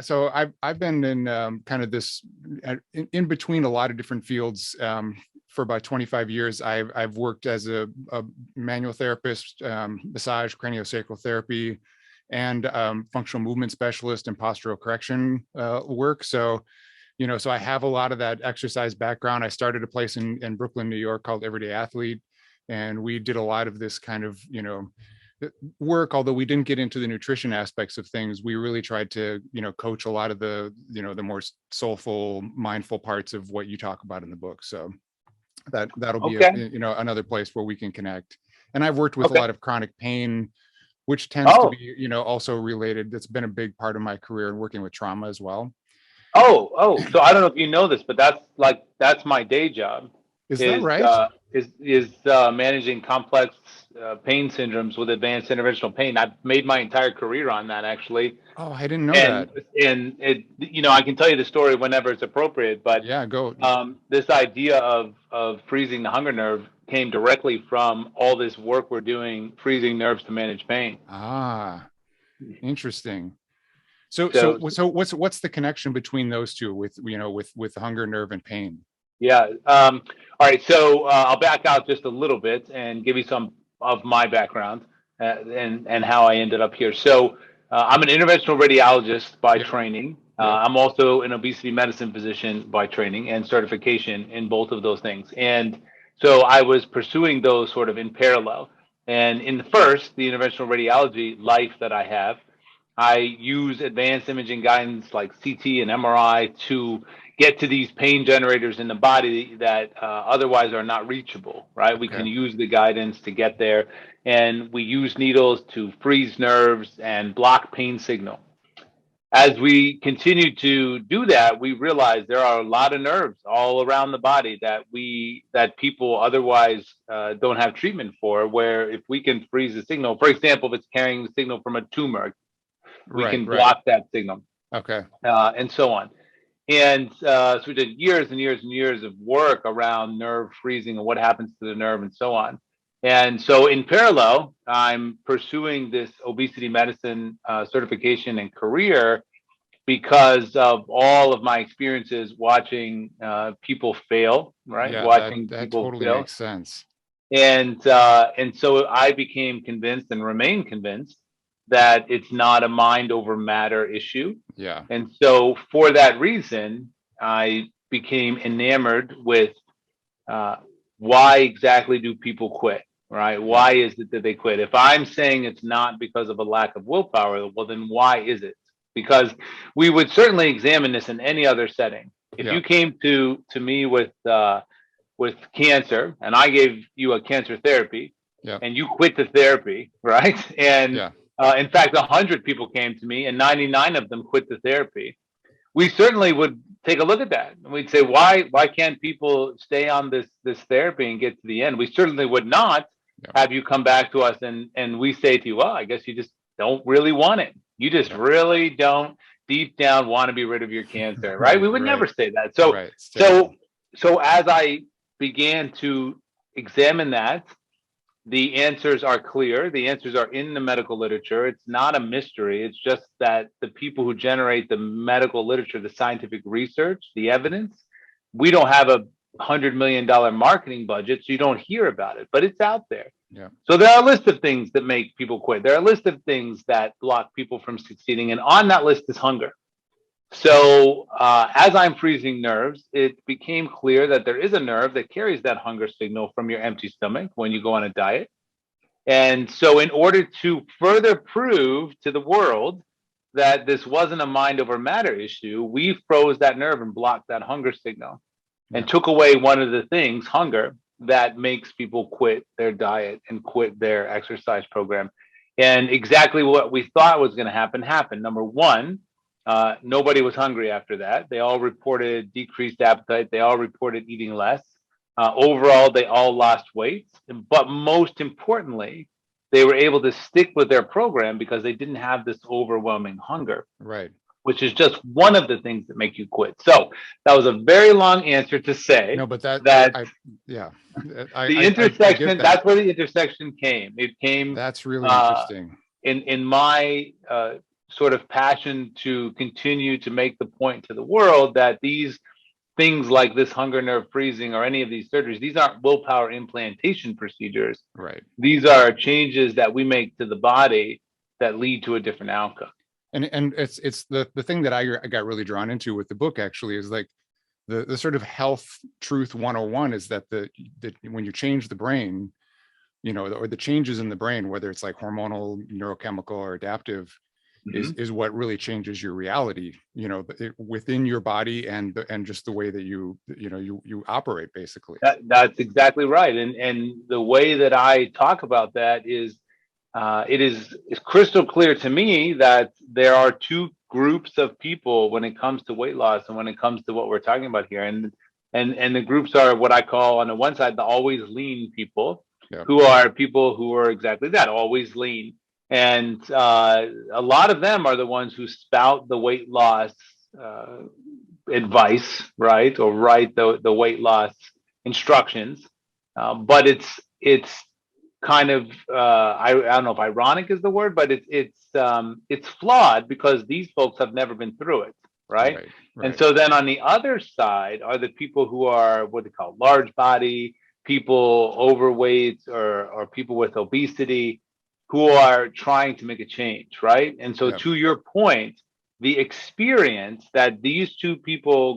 So I've been in kind of this in between a lot of different fields for about 25 years. I've worked as a manual therapist, massage, craniosacral therapy, and functional movement specialist and postural correction work. So, so I have a lot of that exercise background. I started a place in Brooklyn, New York called Everyday Athlete, and we did a lot of this kind of, work. Although we didn't get into the nutrition aspects of things, we really tried to, coach a lot of the, the more soulful, mindful parts of what you talk about in the book. So that'll be, another place where we can connect. And I've worked with a lot of chronic pain, which tends to be, also related. That's been a big part of my career, and working with trauma as well. So I don't know if you know this, but that's my day job. Is that right? Is managing complex pain syndromes with advanced interventional pain. I've made my entire career on that, actually. Oh, I didn't know that. And it, I can tell you the story whenever it's appropriate, but yeah, go. This idea of freezing the hunger nerve came directly from all this work we're doing, freezing nerves to manage pain. Ah, interesting. So what's the connection between those two with the hunger nerve and pain? Yeah. All right. So I'll back out just a little bit and give you some of my background and how I ended up here. So I'm an interventional radiologist by training. I'm also an obesity medicine physician by training and certification in both of those things. And so I was pursuing those sort of in parallel. And in the interventional radiology life that I have, I use advanced imaging guidance like CT and MRI to get to these pain generators in the body that otherwise are not reachable, right? We can use the guidance to get there, and we use needles to freeze nerves and block pain signal. As we continue to do that, we realize there are a lot of nerves all around the body that people otherwise don't have treatment for, where if we can freeze the signal, for example, if it's carrying the signal from a tumor, we can block that signal. And so on. And so we did years and years and years of work around nerve freezing and what happens to the nerve and so on. And so in parallel, I'm pursuing this obesity medicine certification and career because of all of my experiences watching people fail, right? Yeah, watching that people totally fail. makes sense. And so I became convinced and remain convinced that it's not a mind over matter issue. Yeah. And so for that reason, I became enamored with why exactly do people quit, right? Why is it that they quit? If I'm saying it's not because of a lack of willpower, well, then why is it? Because we would certainly examine this in any other setting. If you came to me with cancer and I gave you a cancer therapy and you quit the therapy, right? And in fact, 100 people came to me and 99 of them quit the therapy. We certainly would take a look at that. And we'd say, why can't people stay on this therapy and get to the end? We certainly would not have you come back to us and we say to you, well, I guess you just don't really want it. You just really don't deep down want to be rid of your cancer, right? We would never say that. So as I began to examine that, the answers are clear. The answers are in the medical literature. It's not a mystery. It's just that the people who generate the medical literature, the scientific research, the evidence, we don't have a $100 million marketing budget, so you don't hear about it, but it's out there. Yeah. So there are a list of things that make people quit. There are a list of things that block people from succeeding. And on that list is hunger. So as I'm freezing nerves, it became clear that there is a nerve that carries that hunger signal from your empty stomach when you go on a diet. And so in order to further prove to the world that this wasn't a mind over matter issue, we froze that nerve and blocked that hunger signal and took away one of the things, hunger, that makes people quit their diet and quit their exercise program. And exactly what we thought was going to happen happened. Number one, nobody was hungry after that. They all reported decreased appetite. They all reported eating less. Overall, they all lost weight. But most importantly, they were able to stick with their program because they didn't have this overwhelming hunger. Right. Which is just one of the things that make you quit. So that was a very long answer to say. No, but the intersection, that's where the intersection came. It came. That's really interesting. In my sort of passion to continue to make the point to the world that these things like this hunger nerve freezing or any of these surgeries, these aren't willpower implantation procedures. Right. These are changes that we make to the body that lead to a different outcome. And it's the thing that I got really drawn into with the book actually is like the sort of health truth 101 is that when you change the brain, or the changes in the brain, whether it's like hormonal, neurochemical, or adaptive, is what really changes your reality, within your body and just the way that you operate basically. That's exactly right. And the way that I talk about that is it's crystal clear to me that there are two groups of people when it comes to weight loss and when it comes to what we're talking about here. And the groups are what I call, on the one side, the always lean people, who are people who are exactly that, always lean. And a lot of them are the ones who spout the weight loss advice, right? Or write the weight loss instructions. But it's kind of I don't know if ironic is the word, but it's flawed because these folks have never been through it, right? And so then on the other side are the people who are what they call large body people, overweight, or people with obesity, who are trying to make a change, right? And so to your point, the experience that these two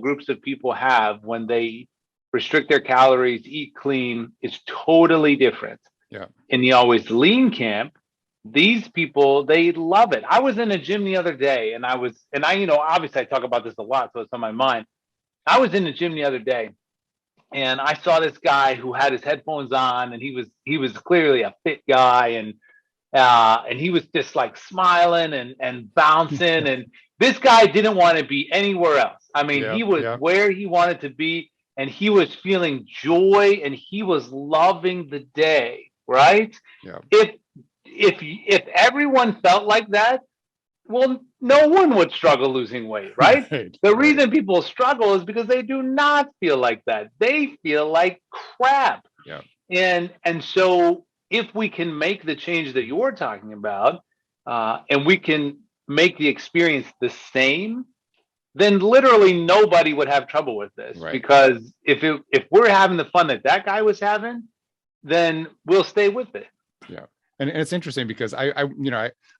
groups of people have when they restrict their calories, eat clean, is totally different. In the always lean camp, these people, they love it. I was in a gym the other day and I obviously I talk about this a lot, so it's on my mind. I was in the gym the other day and I saw this guy who had his headphones on, and he was clearly a fit guy, and he was just like smiling and bouncing. And this guy didn't want to be anywhere else. I mean, he was where he wanted to be, and he was feeling joy, and he was loving the day, right? If everyone felt like that, well, no one would struggle losing weight, right? The reason people struggle is because they do not feel like that. They feel like crap. And so if we can make the change that you're talking about, and we can make the experience the same, then literally nobody would have trouble with this. Because if we're having the fun that guy was having, then we'll stay with it. And it's interesting because I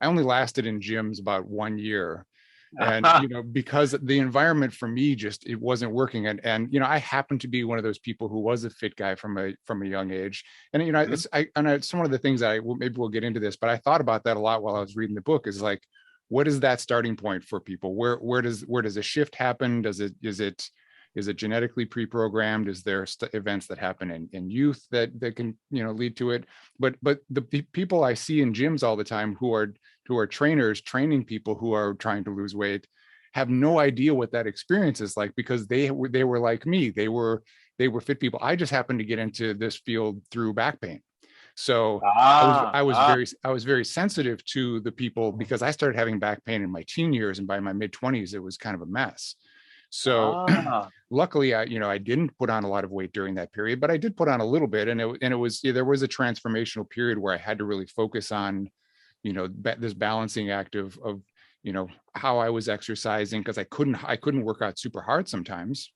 only lasted in gyms about 1 year, and because the environment for me it wasn't working, and I happened to be one of those people who was a fit guy from a young age, and it's one of the things that maybe we'll get into this, but I thought about that a lot while I was reading the book. Is like, what is that starting point for people? Where does a shift happen? Is it genetically pre-programmed? Is there events that happen in youth that can lead to it? But the people I see in gyms all the time who are trainers training people who are trying to lose weight have no idea what that experience is like, because they were like me. They were fit people. I just happened to get into this field through back pain. So I was very sensitive to the people, because I started having back pain in my teen years, and by my mid 20s it was kind of a mess. So luckily, I didn't put on a lot of weight during that period, but I did put on a little bit, and there was a transformational period where I had to really focus on, this balancing act of how I was exercising, because I couldn't work out super hard sometimes,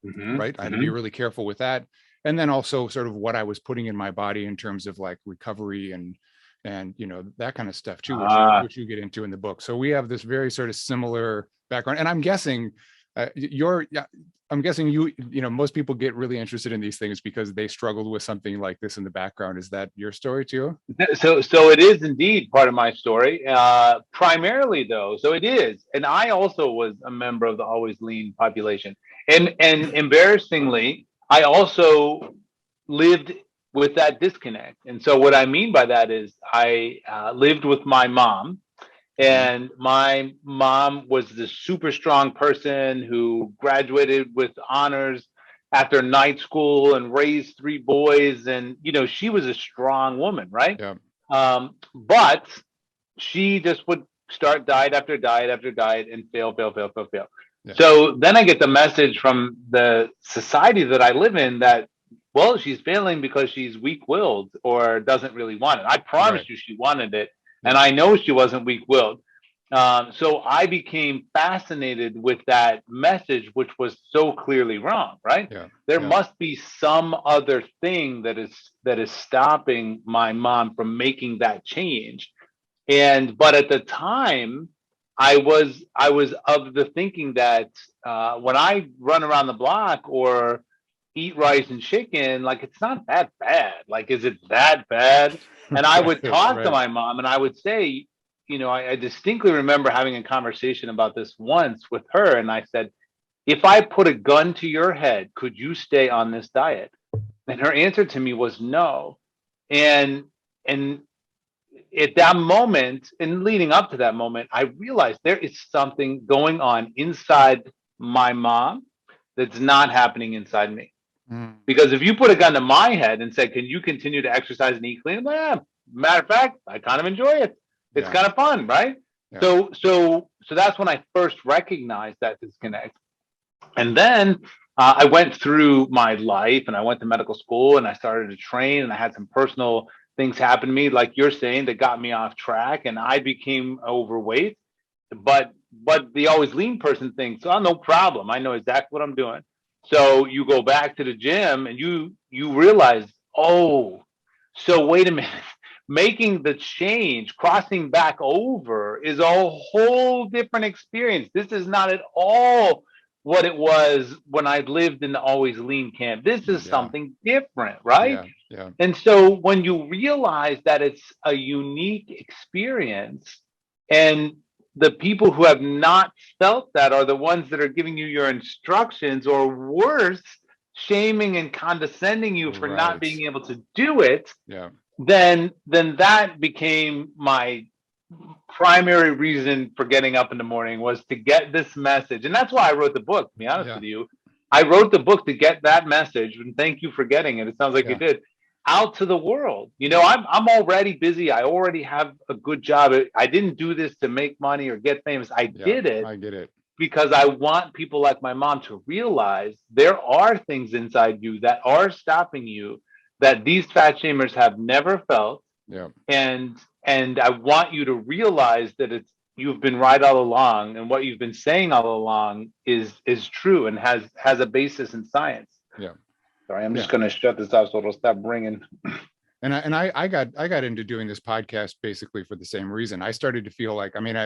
right? I had to be really careful with that, and then also sort of what I was putting in my body in terms of like recovery and that kind of stuff too, which you get into in the book. So we have this very sort of similar background, and I'm guessing. Most people get really interested in these things because they struggled with something like this in the background. Is that your story too? So it is indeed part of my story, primarily though. So it is. And I also was a member of the always lean population. And embarrassingly, I also lived with that disconnect. And so what I mean by that is I lived with my mom. And my mom was this super strong person who graduated with honors after night school and raised 3 boys. And, she was a strong woman, right? But she just would start diet after diet after diet and fail. So then I get the message from the society that I live in that, well, she's failing because she's weak-willed or doesn't really want it. I promise you she wanted it. And I know she wasn't weak-willed. So I became fascinated with that message, which was so clearly wrong, right? Yeah. There Yeah. must be some other thing that is stopping my mom from making that change. But at the time, I was of the thinking that when I run around the block or eat rice and chicken, like it's not that bad. Like, is it that bad? And I would Right. talk to Right. my mom and I would say, I distinctly remember having a conversation about this once with her. And I said, if I put a gun to your head, could you stay on this diet? And her answer to me was no. And at that moment and leading up to that moment, I realized there is something going on inside my mom that's not happening inside me. Mm. Because if you put a gun to my head and said, "Can you continue to exercise and eat clean?" I'm like, yeah, matter of fact, I kind of enjoy it. It's Yeah. kind of fun, right? Yeah. So that's when I first recognized that disconnect. And then I went through my life and I went to medical school and I started to train and I had some personal things happen to me, like you're saying, that got me off track and I became overweight. But the always lean person thinks, oh, no problem. I know exactly what I'm doing. So you go back to the gym and you realize, oh, so wait a minute. Making the change, crossing back over is a whole different experience. This is not at all what it was when I lived in the always lean camp. This is Yeah. something different, right? Yeah. Yeah. And so when you realize that it's a unique experience and the people who have not felt that are the ones that are giving you your instructions, or worse, shaming and condescending you for not Right. being able to do it, Yeah. then that became my primary reason for getting up in the morning, was to get this message. And that's why I wrote the book, to be honest Yeah. with you. I wrote the book to get that message, and thank you for getting it. It sounds like you Yeah. did, out to the world. I'm already busy. I already have a good job. I didn't do this to make money or get famous. I Yeah. did it I get it. because I want people like my mom to realize there are things inside you that are stopping you, that these fat shamers have never felt. Yeah. And I want you to realize that you've been right all along, and what you've been saying all along is true and has a basis in science. Yeah. Sorry, I'm Yeah. just going to shut this off so it'll stop ringing. And I got into doing this podcast basically for the same reason. I started to feel like, I mean,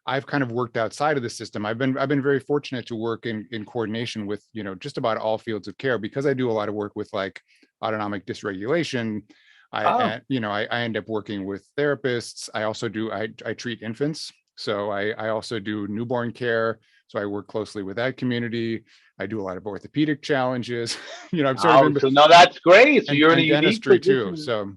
I've kind of worked outside of the system. I've been very fortunate to work in coordination with, just about all fields of care, because I do a lot of work with like autonomic dysregulation. Oh, I end up working with therapists. I also I treat infants. So I also do newborn care. So I work closely with that community. I do a lot of orthopedic challenges. I've sort of oh, so no, that's great. So you're in a and unique dentistry too. position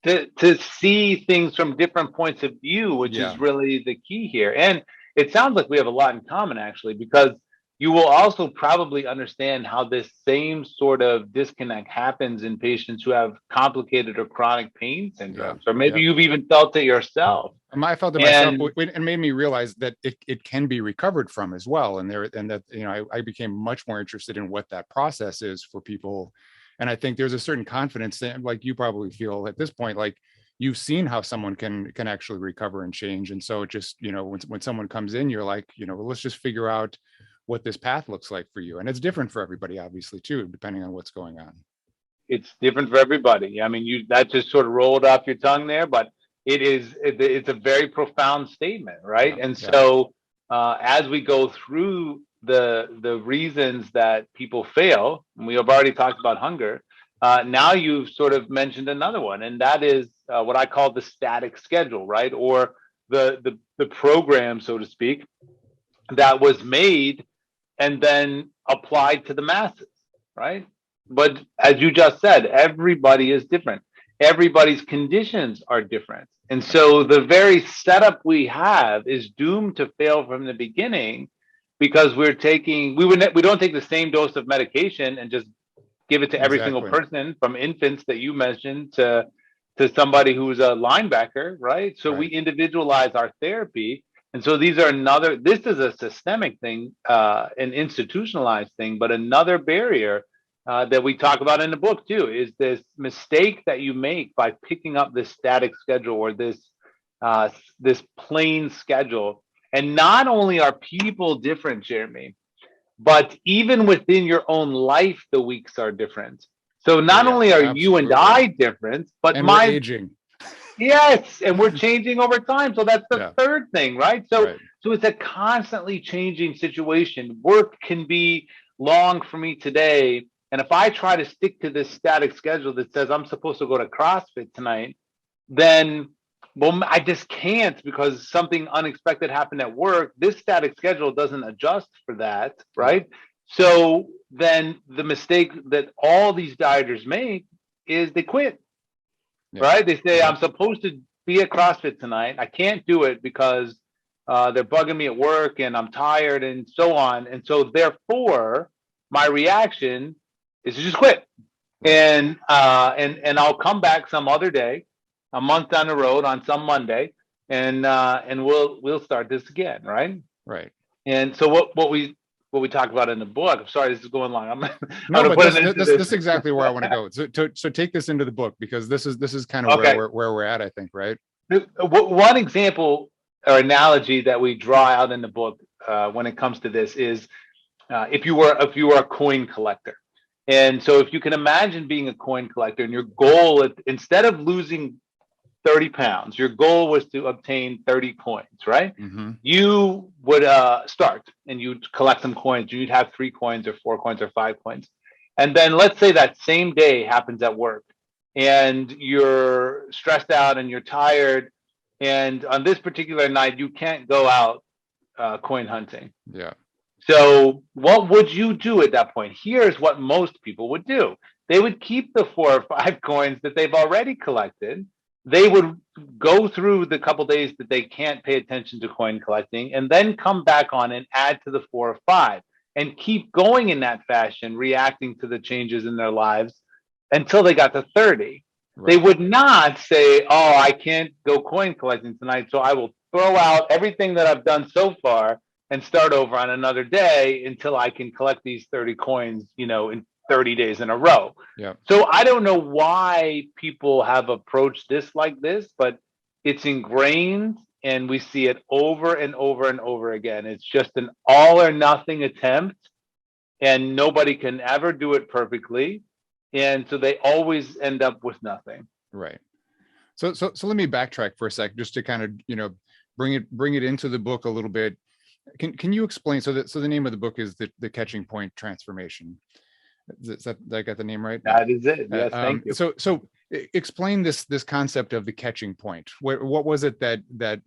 So to see things from different points of view, which yeah. is really the key here. And it sounds like we have a lot in common, actually, because you will also probably understand how this same sort of disconnect happens in patients who have complicated or chronic pain Yeah. syndromes, or maybe Yeah. you've even felt it yourself. I felt it myself, And and made me realize that it can be recovered from as well. And that, I became much more interested in what that process is for people. And I think there's a certain confidence that, like you probably feel at this point, like you've seen how someone can actually recover and change. And so it just, when someone comes in, you're like, let's just figure out what this path looks like for you. And it's different for everybody, obviously, too, depending on what's going on. it's different for everybody. I mean, that just sort of rolled off your tongue there, but it's a very profound statement, right? Yeah. And Yeah. so as we go through the reasons that people fail, and we have already talked about hunger. Now you've sort of mentioned another one, and that is what I call the static schedule, right? Or the program, so to speak, that was made and then applied to the masses, right? But as you just said, everybody is different. Everybody's conditions are different. And so the very setup we have is doomed to fail from the beginning, because we don't take the same dose of medication and just give it to every single Exactly. person, from infants that you mentioned to somebody who's a linebacker, right? So we Right. individualize our therapy. And so this is a systemic thing, an institutionalized thing, but another barrier that we talk about in the book too is this mistake that you make by picking up this static schedule, or this plain schedule. And not only are people different, Jeremy, but even within your own life, the weeks are different. So not only are you and I different, but we're aging. Yes, and we're changing over time. So that's the third thing, right? So it's a constantly changing situation. Work can be long for me today, and if I try to stick to this static schedule that says I'm supposed to go to CrossFit tonight, then I just can't because something unexpected happened at work. This static schedule doesn't adjust for that, right? So then the mistake that all these dieters make is they quit. Right? They say, I'm supposed to be at CrossFit tonight. I can't do it because they're bugging me at work and I'm tired and so on. And so therefore, my reaction is to just quit. And I'll come back some other day, a month down the road on some Monday, and we'll start this again, right? Right. And so what we talk about in the book. I'm sorry, this is going long. But this is exactly where I want to go. So take this into the book because this is kind of where we're at, I think, right? One example or analogy that we draw out in the book when it comes to this is if you were a coin collector. And so if you can imagine being a coin collector and your goal, instead of losing 30 pounds, your goal was to obtain 30 coins, right? Mm-hmm. You would start and you'd collect some coins. You'd have 3 coins or 4 coins or 5 coins. And then let's say that same day happens at work and you're stressed out and you're tired. And on this particular night, you can't go out coin hunting. Yeah. So what would you do at that point? Here's what most people would do. They would keep the 4 or 5 coins that they've already collected. They would go through the couple days that they can't pay attention to coin collecting and then come back on and add to the 4 or 5 and keep going in that fashion, reacting to the changes in their lives until they got to 30. Right. They would not say, oh, I can't go coin collecting tonight, so I will throw out everything that I've done so far and start over on another day until I can collect these 30 coins, in 30 days in a row. Yeah. So I don't know why people have approached this like this, but it's ingrained and we see it over and over and over again. It's just an all or nothing attempt and nobody can ever do it perfectly. And so they always end up with nothing. Right. So let me backtrack for a sec, just to kind of, bring it into the book a little bit. Can you explain? So the name of the book is the Catching Point Transformation. Is that I got the name right? That is it. Yes, thank you. So explain this concept of the catching point. What was it that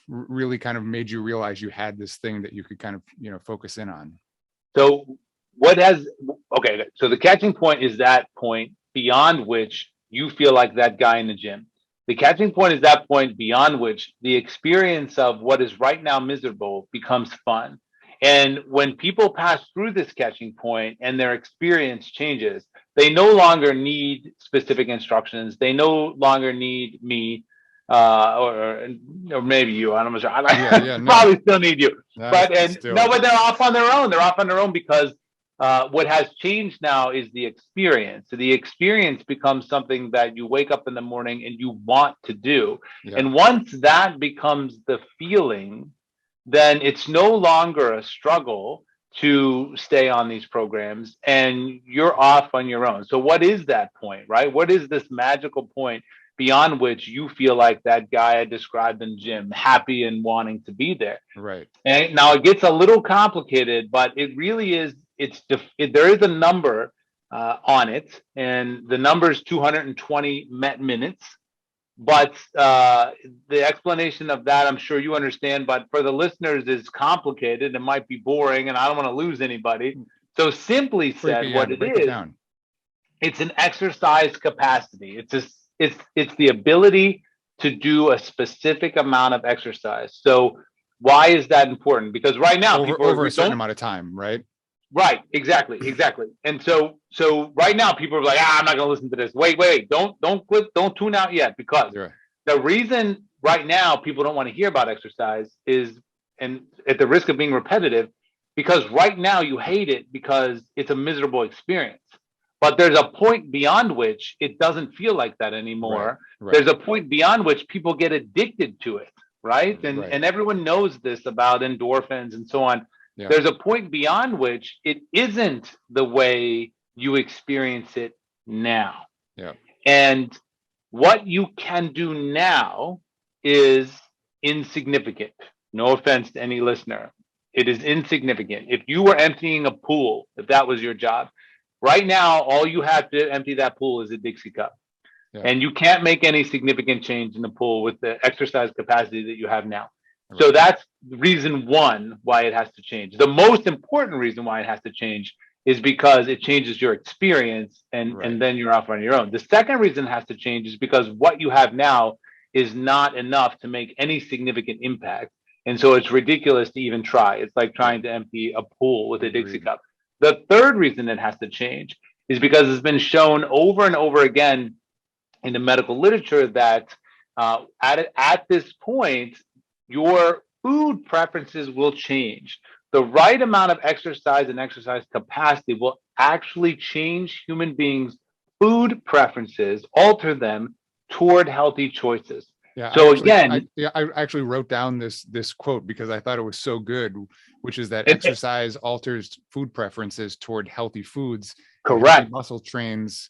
really kind of made you realize you had this thing that you could kind of focus in on? So so the catching point is that point beyond which you feel like that guy in the gym. The catching point is that point beyond which the experience of what is right now miserable becomes fun. And when people pass through this catching point and their experience changes, they no longer need specific instructions. They no longer need me or maybe you. I'm not sure. I probably still need you. But they're off on their own. They're off on their own because what has changed now is the experience. So the experience becomes something that you wake up in the morning and you want to do. Yeah. And once that becomes the feeling, then it's no longer a struggle to stay on these programs and you're off on your own. So what is that point, right? What is this magical point beyond which you feel like that guy I described in the gym, happy and wanting to be there? Right. And now it gets a little complicated, but it really is, there is a number on it, and the number is 220 Met minutes. But the explanation of that, I'm sure you understand, but for the listeners is complicated. It might be boring and I don't want to lose anybody. So simply said, what it is, it's an exercise capacity. It's the ability to do a specific amount of exercise. So why is that important? Because right now, over a certain amount of time, right? Right, exactly. And so right now people are like, I'm not going to listen to this. Wait, don't click, don't tune out yet, because the reason right now people don't want to hear about exercise is, and at the risk of being repetitive, because right now you hate it because it's a miserable experience. But there's a point beyond which it doesn't feel like that anymore. Right. There's a point beyond which people get addicted to it, right? And everyone knows this about endorphins and so on. Yeah. There's a point beyond which it isn't the way you experience it now. Yeah. And what you can do now is insignificant. No offense to any listener. It is insignificant. If you were emptying a pool, if that was your job, right now, all you have to empty that pool is a Dixie cup. Yeah. And you can't make any significant change in the pool with the exercise capacity that you have now. Right. So that's reason one why it has to change. The most important reason why it has to change is because it changes your experience and then you're off on your own. The second reason it has to change is because what you have now is not enough to make any significant impact. And so it's ridiculous to even try. It's like trying to empty a pool with a Dixie cup. The third reason it has to change is because it's been shown over and over again in the medical literature that at this point, your food preferences will change. The right amount of exercise and exercise capacity will actually change human beings' food preferences, alter them toward healthy choices. Yeah. So I actually wrote down this quote because I thought it was so good, which is that exercise alters food preferences toward healthy foods. Correct. Muscle trains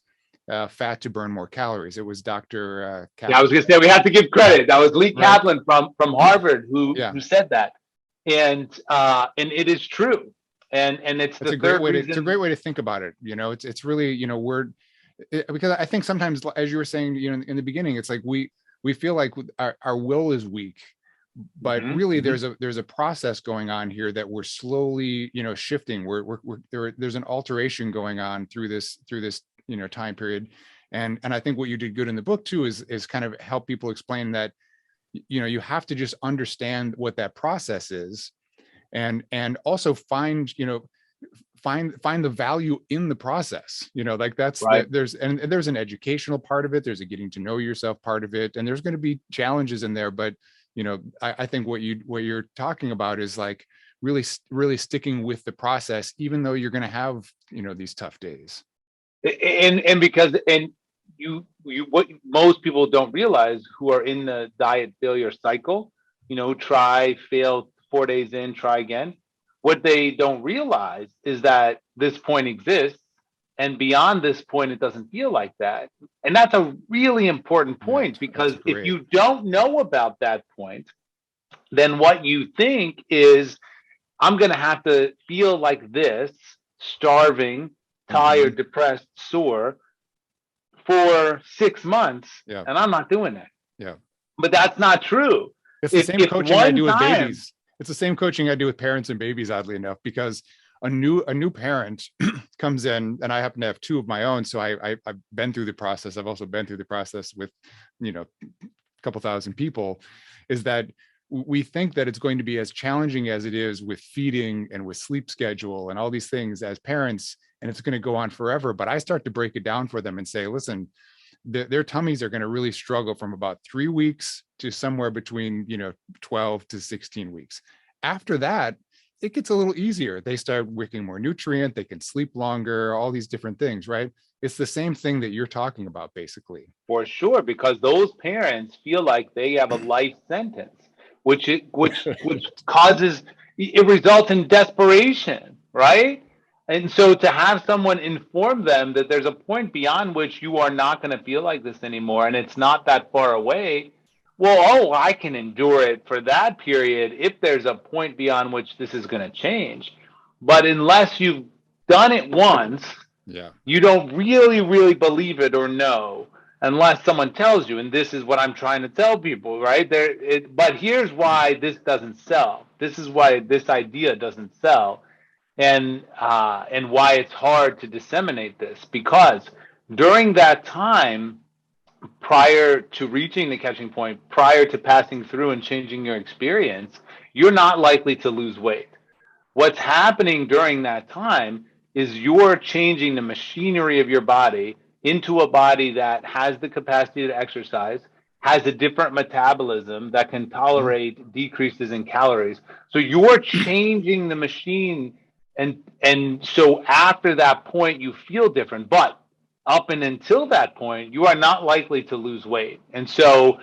fat to burn more calories. It was Dr. Kaplan. Yeah, I was going to say we have to give credit. That was Lee Kaplan from Harvard who said that, and it is true. And it's a great way. It's a great way to think about it. You know, it's really because I think sometimes, as you were saying, in the beginning, it's like we feel like our will is weak, but really there's a process going on here that we're slowly, shifting. There's an alteration going on through this time period. And I think what you did good in the book too is kind of help people explain that, you have to just understand what that process is and also find the value in the process, like that's right. There's an educational part of it. There's a getting to know yourself part of it. And there's going to be challenges in there, but I think what you're talking about is like really, really sticking with the process, even though you're going to have, these tough days. And because what most people don't realize who are in the diet failure cycle, try, fail 4 days in, try again. What they don't realize is that this point exists, and beyond this point, it doesn't feel like that. And that's a really important point, because if you don't know about that point, then what you think is, I'm going to have to feel like this, starving, tired, depressed, sore for 6 months, and I'm not doing that. Yeah. But that's not true. It's the same coaching I do with babies. It's the same coaching I do with parents and babies, oddly enough, because a new parent comes in, and I happen to have two of my own. So I've been through the process. I've also been through the process with, a couple thousand people, is that we think that it's going to be as challenging as it is with feeding and with sleep schedule and all these things as parents, and it's going to go on forever. But I start to break it down for them and say, listen, their tummies are going to really struggle from about 3 weeks to somewhere between 12 to 16 weeks. After that, it gets a little easier. They start wicking more nutrient, they can sleep longer, all these different things, right? It's the same thing that you're talking about, basically. For sure, because those parents feel like they have a life sentence, which causes, it results in desperation, right? And so to have someone inform them that there's a point beyond which you are not going to feel like this anymore, and it's not that far away. Well, I can endure it for that period if there's a point beyond which this is going to change. But unless you've done it once, you don't really, really believe it or know, unless someone tells you. And this is what I'm trying to tell people, right? But here's why this doesn't sell. This is why this idea doesn't sell. And why it's hard to disseminate this, because during that time, prior to reaching the catching point, prior to passing through and changing your experience, you're not likely to lose weight. What's happening during that time is you're changing the machinery of your body into a body that has the capacity to exercise, has a different metabolism that can tolerate decreases in calories. So you're changing the machine And so after that point, you feel different. But up and until that point, you are not likely to lose weight. And so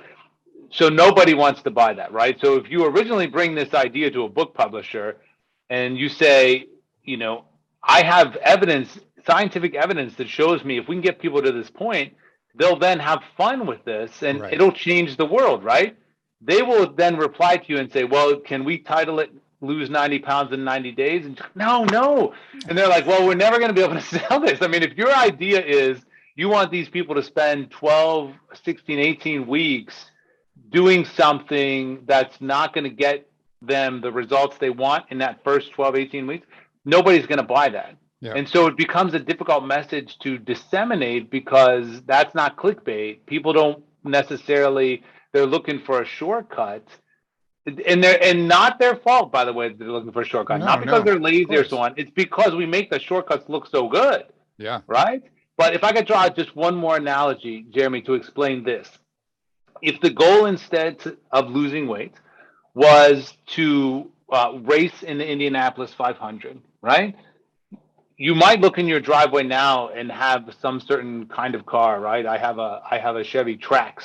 nobody wants to buy that, right? So if you originally bring this idea to a book publisher and you say, you know, I have evidence, scientific evidence that shows me if we can get people to this point, they'll then have fun with this and Right. it'll change the world, right? They will then reply to you and say, well, can we title it Lose 90 Pounds in 90 Days? And no. And they're like, well, we're never going to be able to sell this. I mean, if your idea is you want these people to spend 12, 16, 18 weeks doing something that's not going to get them the results they want in that first 12, 18 weeks, nobody's going to buy that. Yeah. And so it becomes a difficult message to disseminate because that's not clickbait. People don't necessarily, they're looking for a shortcut. And not their fault, by the way, they're looking for a shortcut. Not because they're lazy or so on. It's because we make the shortcuts look so good. Yeah. Right? But if I could draw just one more analogy, Jeremy, to explain this. If the goal instead of losing weight was to race in the Indianapolis 500, right? You might look in your driveway now and have some certain kind of car, right? I have a Chevy Trax.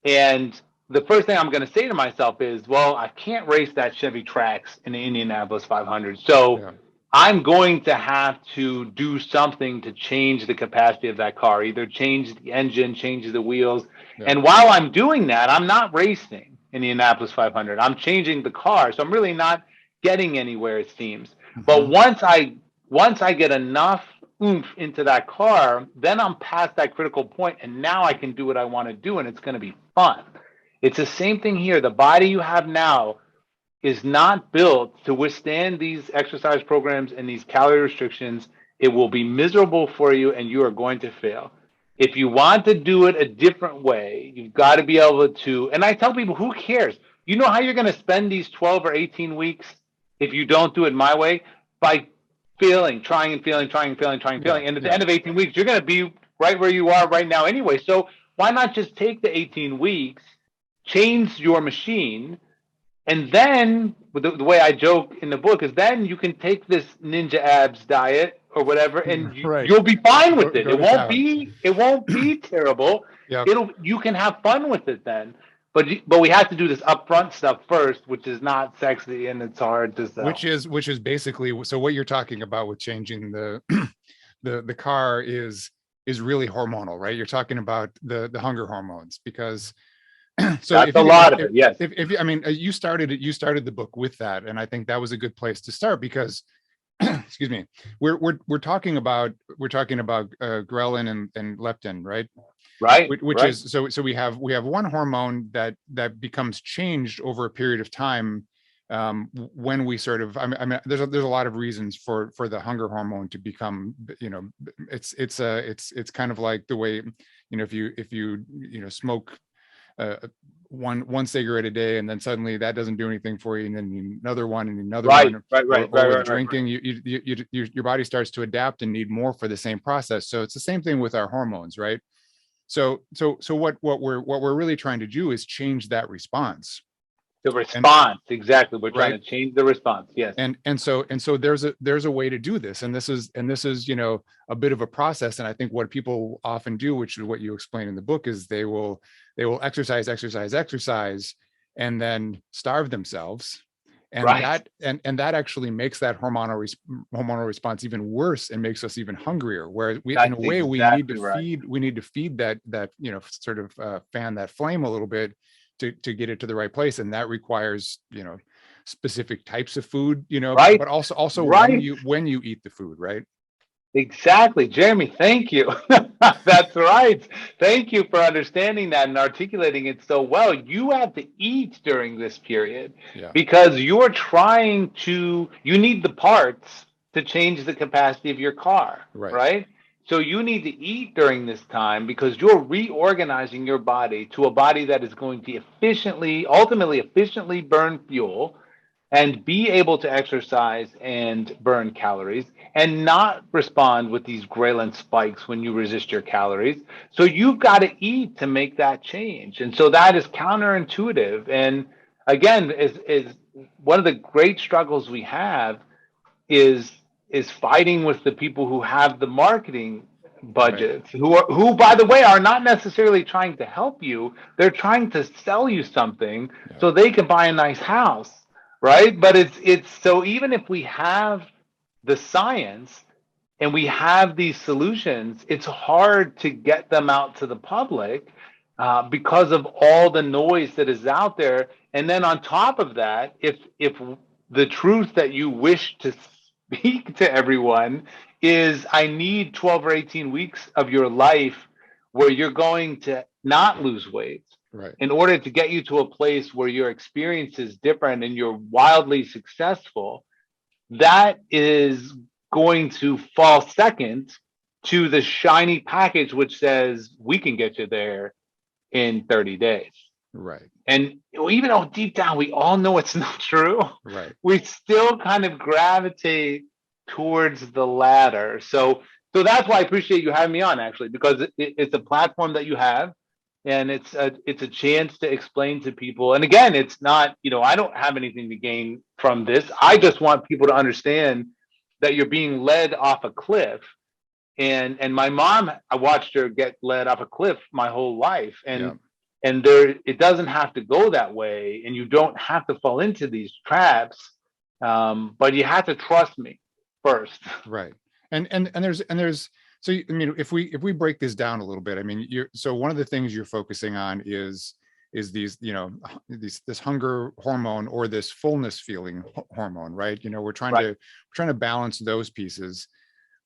And the first thing I'm going to say to myself is, well, I can't race that Chevy Trax in the Indianapolis 500. So I'm going to have to do something to change the capacity of that car, either change the engine, change the wheels. Yeah. And while I'm doing that, I'm not racing in the Indianapolis 500. I'm changing the car. So I'm really not getting anywhere, it seems. Mm-hmm. But once I get enough oomph into that car, then I'm past that critical point, and now I can do what I want to do, and it's going to be fun. It's the same thing here. The body you have now is not built to withstand these exercise programs and these calorie restrictions. It will be miserable for you, and you are going to fail. If you want to do it a different way, you've got to be able to, and I tell people, who cares? You know how you're going to spend these 12 or 18 weeks if you don't do it my way? By failing, trying and failing. And at the end of 18 weeks, you're going to be right where you are right now anyway. So why not just take the 18 weeks, change your machine, and then the way I joke in the book is then you can take this ninja abs diet or whatever, and you'll be fine with it. It won't be terrible. Yep. You can have fun with it then. But we have to do this upfront stuff first, which is not sexy and it's hard to sell. Which is basically, so what you're talking about with changing the the car is really hormonal, right? You're talking about the hunger hormones, because so that's a lot of it. Yes. If I mean, you started the book with that, and I think that was a good place to start because, excuse me, we're talking about ghrelin and leptin, right? Right. Which is so we have one hormone that becomes changed over a period of time when we sort of, I mean there's a lot of reasons for the hunger hormone to become, you know, it's kind of like the way, you know, if you smoke one cigarette a day and then suddenly that doesn't do anything for you, and then another one and another one, or drinking, your body starts to adapt and need more for the same process. So it's the same thing with our hormones, right? So what we're really trying to do is change that response. The response, exactly. We're trying to change the response. Yes. And so there's a way to do this, and this is, you know, a bit of a process. And I think what people often do, which is what you explain in the book, is they will exercise, and then starve themselves. And that actually makes that hormonal response even worse and makes us even hungrier. Where we need to feed that, you know, sort of fan that flame a little bit to get it to the right place, and that requires, you know, specific types of food, you know, but also when you eat the food, right? Exactly. Jeremy, thank you. That's right. Thank you for understanding that and articulating it so well. You have to eat during this period because you need the parts to change the capacity of your car, right? So you need to eat during this time because you're reorganizing your body to a body that is going to ultimately efficiently burn fuel and be able to exercise and burn calories and not respond with these ghrelin spikes when you resist your calories. So you've got to eat to make that change. And so that is counterintuitive. And again, is one of the great struggles we have is fighting with the people who have the marketing budgets, who by the way are not necessarily trying to help you. They're trying to sell you something so they can buy a nice house, right? But it's so even if we have the science and we have these solutions, it's hard to get them out to the public because of all the noise that is out there. And then on top of that, if the truth that you wish to speak to everyone is, I need 12 or 18 weeks of your life where you're going to not lose weight, right, in order to get you to a place where your experience is different and you're wildly successful, that is going to fall second to the shiny package which says we can get you there in 30 days. right, And even though deep down we all know it's not true, right. we still kind of gravitate towards the latter. So that's why I appreciate you having me on, actually, because it's a platform that you have, and it's a chance to explain to people. And again, it's not, I don't have anything to gain from this. I just want people to understand that you're being led off a cliff. And my mom, I watched her get led off a cliff my whole life. And there, it doesn't have to go that way, and you don't have to fall into these traps. But you have to trust me first. Right. And there's so I mean, if we break this down a little bit, I mean, so one of the things you're focusing on is these, this hunger hormone or this fullness feeling hormone, right? We're trying to balance those pieces.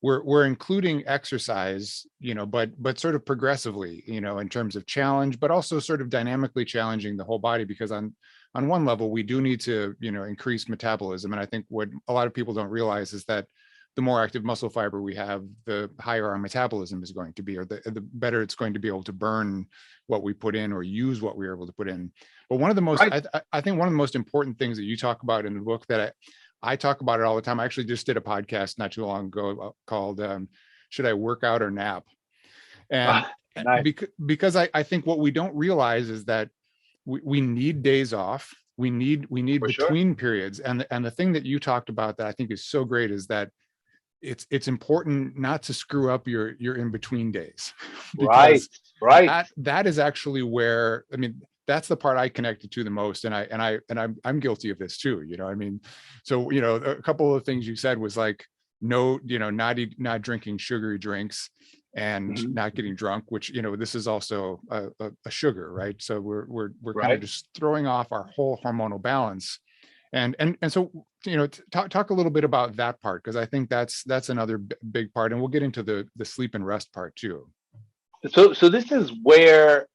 We're including exercise, but sort of progressively, in terms of challenge, but also sort of dynamically challenging the whole body, because on one level, we do need to, increase metabolism. And I think what a lot of people don't realize is that the more active muscle fiber we have, the higher our metabolism is going to be, or the better it's going to be able to burn what we put in or use what we were able to put in. But one of the most, I think one of the most important things that you talk about in the book, that I talk about it all the time. I actually just did a podcast not too long ago called Should I Work Out or Nap? And Nice. because I think what we don't realize is that we need days off. We need between periods. And the thing that you talked about that I think is so great is that it's important not to screw up your in-between days. Because that is actually where, I mean, that's the part I connected to the most. And I'm guilty of this too. I mean, so, a couple of things you said was like, no, not drinking sugary drinks and not getting drunk, which, this is also a sugar, right? So we're kind of just throwing off our whole hormonal balance. And so, talk a little bit about that part, because I think that's another big part. And we'll get into the sleep and rest part too. So this is where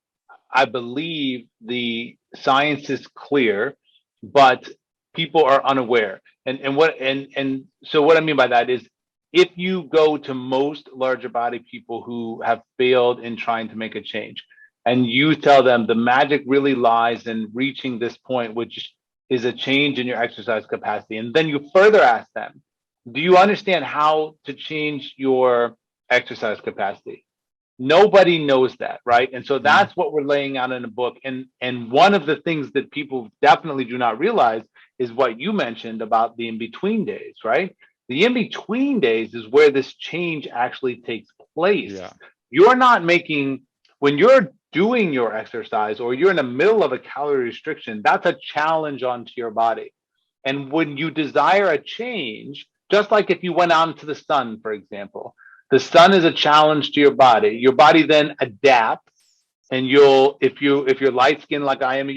I believe the science is clear, but people are unaware. And so what I mean by that is, if you go to most larger body people who have failed in trying to make a change, and you tell them the magic really lies in reaching this point, which is a change in your exercise capacity, and then you further ask them, do you understand how to change your exercise capacity? Nobody knows that, right? And so that's what we're laying out in the book. And one of the things that people definitely do not realize is what you mentioned about the in-between days, right? The in-between days is where this change actually takes place. Yeah. You're not making, when you're doing your exercise or you're in the middle of a calorie restriction, that's a challenge onto your body. And when you desire a change, just like if you went out into the sun, for example, the sun is a challenge to your body. Your body then adapts, and if you're light skinned like I am,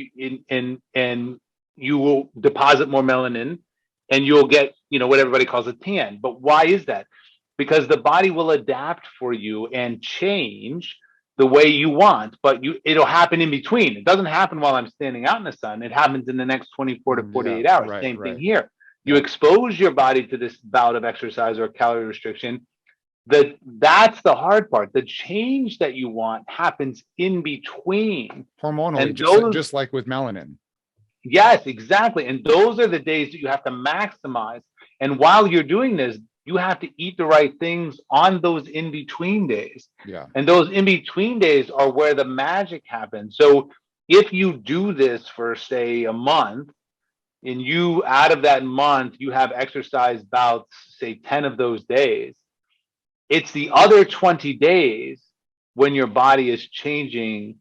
and you will deposit more melanin, and you'll get, what everybody calls a tan. But why is that? Because the body will adapt for you and change the way you want, but it'll happen in between. It doesn't happen while I'm standing out in the sun. It happens in the next 24 to 48 hours. Same thing here. You expose your body to this bout of exercise or calorie restriction. That's the hard part. The change that you want happens in between. Hormonally, just like with melanin. Yes, exactly. And those are the days that you have to maximize. And while you're doing this, you have to eat the right things on those in-between days. Yeah. And those in-between days are where the magic happens. So if you do this for, say, a month, and you out of that month, you have exercise bouts, say 10 of those days. It's the other 20 days when your body is changing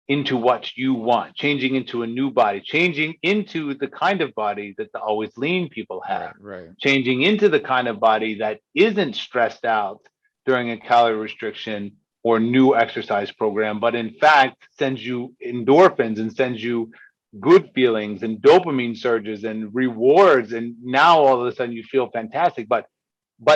into what you want, changing into a new body, changing into the kind of body that the always lean people have, right. changing into the kind of body that isn't stressed out during a calorie restriction or new exercise program, but in fact sends you endorphins and sends you good feelings and dopamine surges and rewards. And now all of a sudden you feel fantastic. But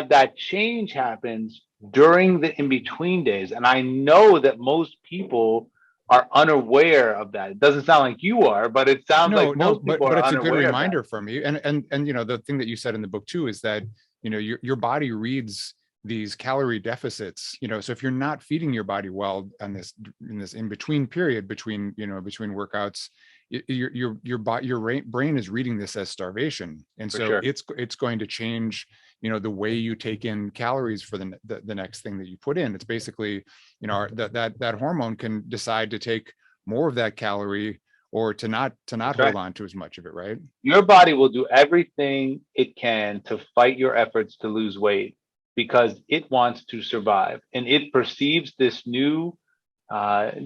that change happens during the in-between days. And I know that most people are unaware of that. It doesn't sound like you are, but it sounds No, like no, most people but are it's a good unaware of that. reminder for me. And the thing that you said in the book too is that, your body reads these calorie deficits, so if you're not feeding your body well on in this in-between period between workouts, your brain is reading this as starvation. And For so sure. it's going to change, the way you take in calories for the next thing that you put in. It's basically, that hormone can decide to take more of that calorie or to not That's hold right. on to as much of it, right? Your body will do everything it can to fight your efforts to lose weight because it wants to survive. And it perceives this new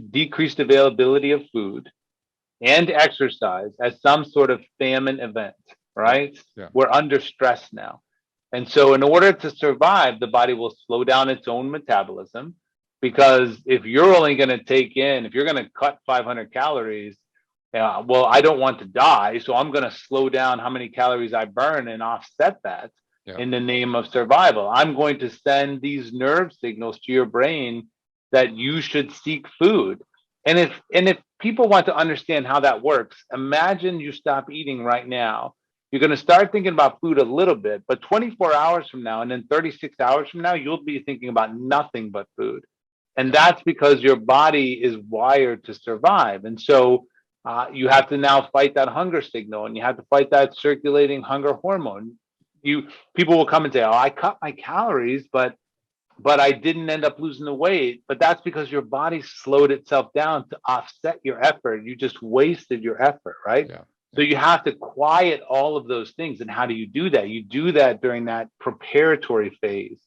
decreased availability of food and exercise as some sort of famine event, right? Yeah. We're under stress now. And so, in order to survive, the body will slow down its own metabolism because if you're only going to if you're going to cut 500 calories, well, I don't want to die. So, I'm going to slow down how many calories I burn and offset that in the name of survival. I'm going to send these nerve signals to your brain that you should seek food. And if people want to understand how that works, imagine you stop eating right now. You're going to start thinking about food a little bit, but 24 hours from now and then 36 hours from now, you'll be thinking about nothing but food. And that's because your body is wired to survive. And so you have to now fight that hunger signal and you have to fight that circulating hunger hormone. People will come and say, "Oh, I cut my calories, but I didn't end up losing the weight." But that's because your body slowed itself down to offset your effort. You just wasted your effort, right? Yeah. So you have to quiet all of those things. And how do you do that? You do that during that preparatory phase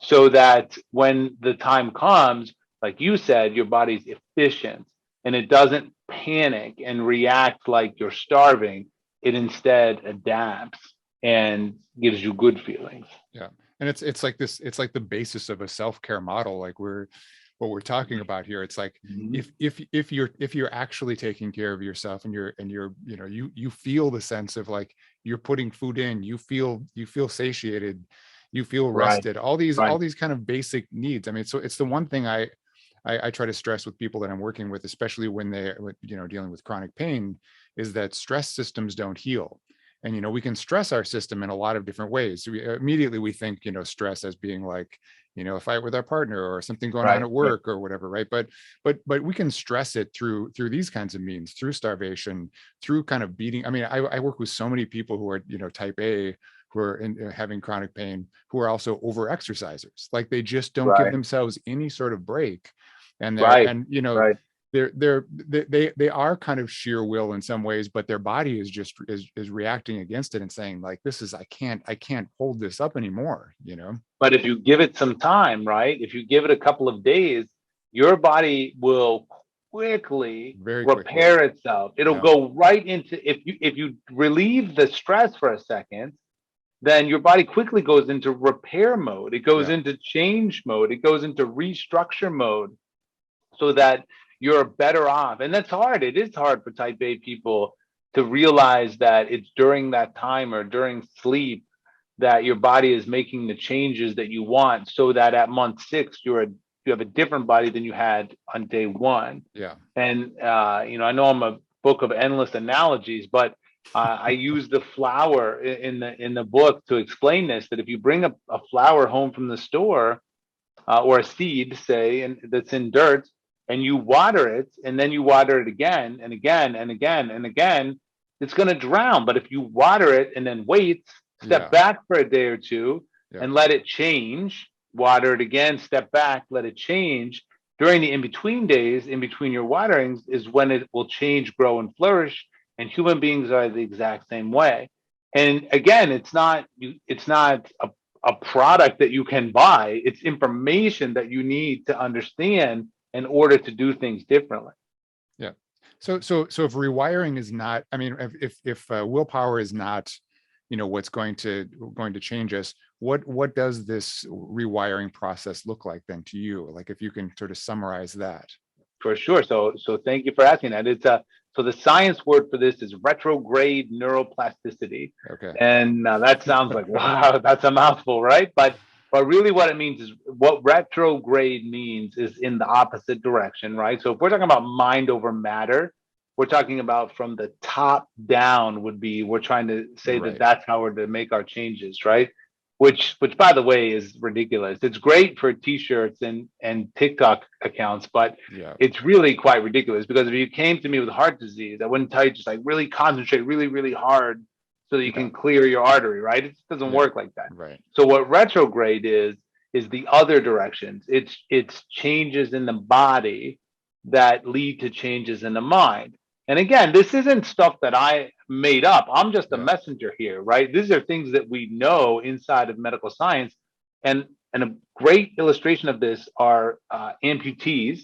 so that when the time comes, like you said, your body's efficient and it doesn't panic and react like you're starving. It instead adapts and gives you good feelings. Yeah. And it's like the basis of a self-care model. Like what we're talking about here. It's like, if you're actually taking care of yourself and you feel the sense of like you're putting food in, you feel satiated, you feel rested, all these kind of basic needs. I mean, so it's the one thing I try to stress with people that I'm working with, especially when they're, dealing with chronic pain, is that stress systems don't heal. And, we can stress our system in a lot of different ways. Immediately we think, stress as being like, a fight with our partner or something going on at work or whatever. Right. But we can stress it through these kinds of means, through starvation, through kind of beating. I mean, I work with so many people who are, type A, who are having chronic pain, who are also over exercisers. Like they just don't give themselves any sort of break. And they are kind of sheer will in some ways, but their body is reacting against it and saying like, I can't hold this up anymore, But if you give it some time, right? If you give it a couple of days, your body will quickly repair itself. It'll go right into, if you relieve the stress for a second, then your body quickly goes into repair mode. It goes into change mode. It goes into restructure mode so that you're better off. And that's hard. It is hard for type A people to realize that it's during that time or during sleep that your body is making the changes that you want so that at month 6, you have a different body than you had on day 1. Yeah. And, I know I'm a book of endless analogies, but I use the flower in the book to explain this, that if you bring a flower home from the store or a seed, say, and that's in dirt, and you water it, and then you water it again and again and again and again, it's going to drown. But if you water it and then wait, step back for a day or two and let it change, water it again, step back, let it change. During the in-between days, in between your waterings, is when it will change, grow, and flourish. and human beings are the exact same way. And again, it's not a product that you can buy. It's information that you need to understand in order to do things differently. Yeah. So if rewiring is not, I mean, if willpower is not, what's going to change us, what does this rewiring process look like then to you? Like, if you can sort of summarize that. For sure. So thank you for asking that. So the science word for this is retrograde neuroplasticity. Okay. And that sounds like, wow, that's a mouthful, right? But really what it means is, what retrograde means is in the opposite direction, right? So if we're talking about mind over matter, we're talking about from the top down we're trying to say that that's how we're to make our changes, right? Which by the way is ridiculous. It's great for t-shirts and TikTok accounts, but it's really quite ridiculous, because if you came to me with heart disease, I wouldn't tell you just like really concentrate really, really hard so that you can clear your artery, right? It just doesn't work like that. Right. So what retrograde is the other directions. It's changes in the body that lead to changes in the mind. And again, this isn't stuff that I made up. I'm just a messenger here, right? These are things that we know inside of medical science. And a great illustration of this are amputees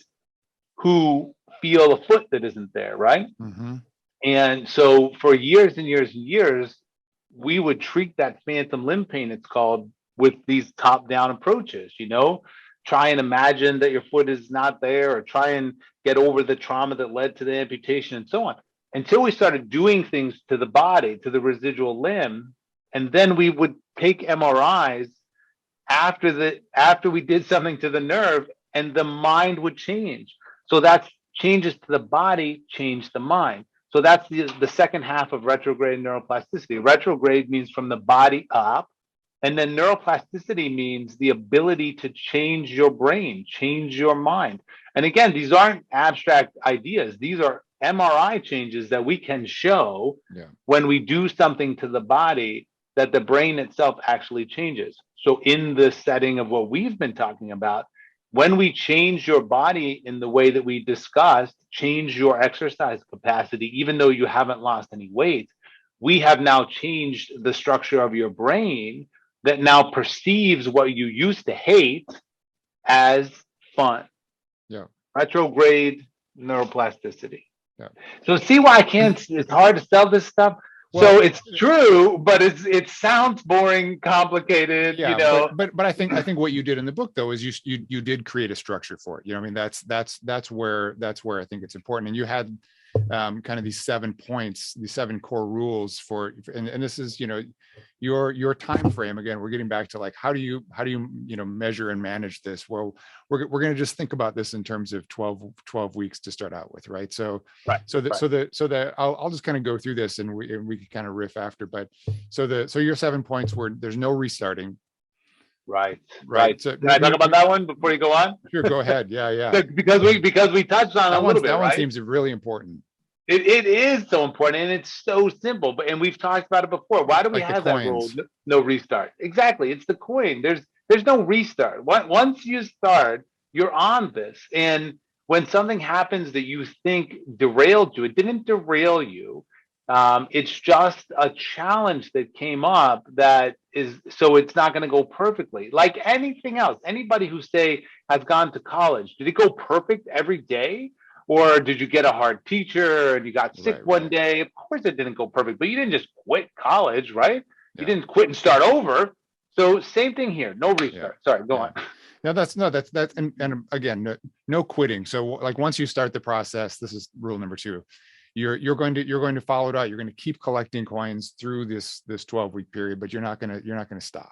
who feel a foot that isn't there, right? Mm-hmm. And so for years and years and years, we would treat that phantom limb pain, it's called, with these top-down approaches, try and imagine that your foot is not there, or try and get over the trauma that led to the amputation, and so on, until we started doing things to the body, to the residual limb. And then we would take MRIs after we did something to the nerve, and the mind would change. So that's changes to the body, change the mind. So that's the second half of retrograde neuroplasticity. Retrograde means from the body up. And then neuroplasticity means the ability to change your brain, change your mind. And again, these aren't abstract ideas. These are MRI changes that we can show when we do something to the body, that the brain itself actually changes. So in the setting of what we've been talking about, when we change your body in the way that we discussed, change your exercise capacity, even though you haven't lost any weight, we have now changed the structure of your brain that now perceives what you used to hate as fun. Yeah. Retrograde neuroplasticity. Yeah. So see why it's hard to sell this stuff? Well, so it's true, but it sounds boring, complicated, But I think what you did in the book though is you did create a structure for it. I mean, that's where I think it's important. And you had kind of these 7 points, these 7 core rules and this is, your time frame. Again, we're getting back to like, how do you measure and manage this? Well, we're going to just think about this in terms of 12 weeks to start out with. Right. So I'll just kind of go through this and we can kind of riff after, but so your 7 points were, there's no restarting. Right. So, can I talk about that one before you go on? Sure, go ahead. Yeah. because we touched on it a little bit. That one seems really important. It is so important, and it's so simple. And we've talked about it before. Why do we have that rule? No restart. Exactly. It's the coin. There's no restart. Once you start, you're on this. And when something happens that you think derailed you, it didn't derail you. It's just a challenge that came up so it's not going to go perfectly. Like anything else, anybody who has gone to college, did it go perfect every day? Or did you get a hard teacher and you got sick one day? Of course it didn't go perfect, but you didn't just quit college, right? You didn't quit and start over. So same thing here, no restart. Sorry, go on. No, that's and again, no quitting. So like once you start the process, this is rule number 2. You're going to follow it out. You're going to keep collecting coins through this 12-week period, but you're not going to stop.